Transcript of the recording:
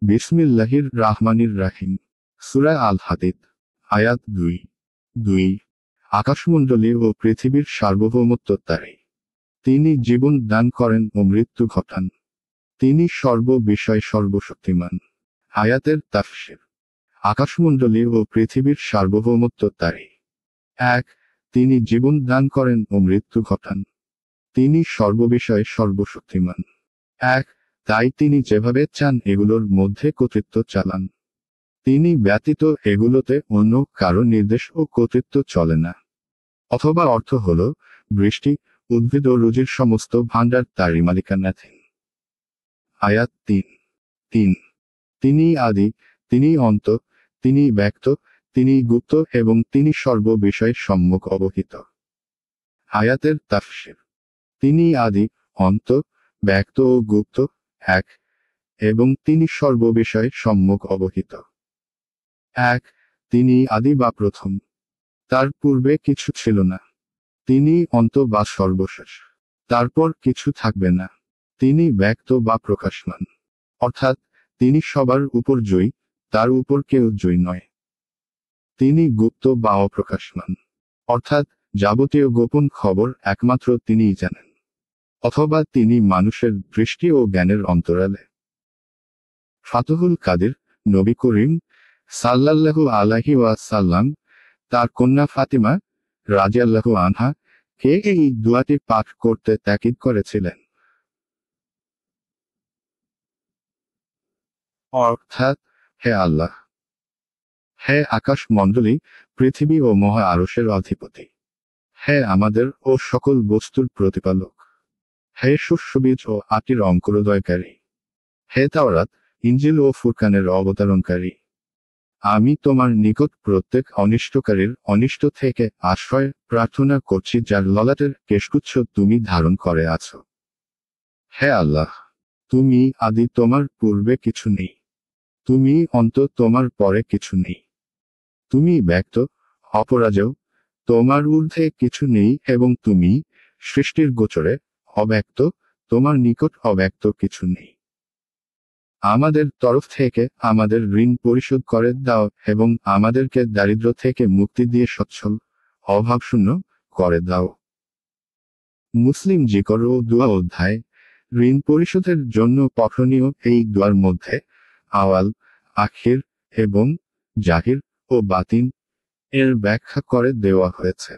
বিসমিল্লাহির রাহমানির রাহিম। সূরা আল হাদিদ। আয়াত 2 আকাশমণ্ডলী ও পৃথিবীর সার্বভৌমত্ব তারই। তিনি জীবন দান করেন ও মৃত্যু ঘটান। তিনি সর্ববিষয়ে সর্বশক্তিমান। আয়াতের তাফসীর। আকাশমণ্ডলী ও পৃথিবীর সার্বভৌমত্ব তারই। 1 তিনি জীবন দান করেন ও মৃত্যু ঘটান। তিনি সর্ববিষয়ে সর্বশক্তিমান। 1 তাই তিনি যেভাবে চান এগুলোর মধ্যে কর্তৃত্ব চালান। তিনি ব্যতীত এগুলোতে অন্য কারো নির্দেশ ও কর্তৃত্ব চলে না। অথবা অর্থ হল, বৃষ্টি, উদ্ভিদ ও রুজির সমস্ত ভাণ্ডার তারই মালিকানাধীন। আয়াত 3 তিনি আদি, তিনি অন্ত, তিনি ব্যক্ত, তিনি গুপ্ত এবং তিনি সর্ববিষয়ে সম্যক অবহিত। আয়াতের তাফসীর। তিনি আদি, অন্ত, ব্যক্ত ও গুপ্ত, এক, এবং তিনি সর্ববিষয়ে সম্যক অবহিত। 1 তিনি আদি বা প্রথম। তার পূর্বে কিছু ছিল না। তিনি অন্ত বা সর্বশেষ। তারপর কিছু থাকবে না। তিনি ব্যক্ত বা প্রকাশমান। অর্থাৎ তিনি সবার উপর জয়ী, তার উপর কেউ জয়ী নয়। তিনি গুপ্ত বা অপ্রকাশমান। অর্থাৎ যাবতীয় গোপন খবর একমাত্র তিনিই জানেন। অথবা তিনি মানুষের দৃষ্টি ও জ্ঞানের অন্তরালে। ফাতহুল কাদির, নবী করিম সাল্লাল্লাহু আলাইহি ওয়াসাল্লাম তার কন্যা ফাতিমা রাদিয়াল্লাহু আনহা কে এই দোয়াটি পাঠ করতে তাকিদ করেছিলেন। অর্থাৎ, হে আল্লাহ, হে আকাশ মণ্ডলী, পৃথিবী ও মহা আরশের অধিপতি, হে আমাদের ও সকল বস্তুর প্রতিপালক, হে শস্যবীজ ও আটির অঙ্কুরোদয়কারী, হে তাওরাত, ইনজিল ও ফুরকানের অবতারণকারী, আমি তোমার নিকট প্রত্যেক অনিষ্টকারীর অনিষ্ট থেকে আশ্রয় প্রার্থনা করছি যার ললাটের কেশগুচ্ছ তুমি ধারণ করে আছো। হে আল্লাহ, তুমি আদি, তোমার পূর্বে কিছু নেই। তুমি অন্ত, তোমার পরে কিছু নেই। তুমি ব্যক্ত, অপরাজেয়, তোমার ঊর্ধ্বে কিছু নেই এবং তুমি সৃষ্টির গোচরে অব্যক্ত, তোমার নিকট অব্যক্ত কিছু নেই। আমাদের তরফ থেকে আমাদের ঋণ পরিশোধ করে দাও এবং আমাদেরকে দারিদ্র থেকে মুক্তি দিয়ে সচ্ছল, অভাবশূন্য করে দাও। মুসলিম জিকর ও দুয়া অধ্যায়। ঋণ পরিশোধের জন্য পঠনীয় এই দুয়ার মধ্যে আওয়াল, আখির এবং জাহির ও বাতিন এর ব্যাখ্যা করে দেওয়া হয়েছে।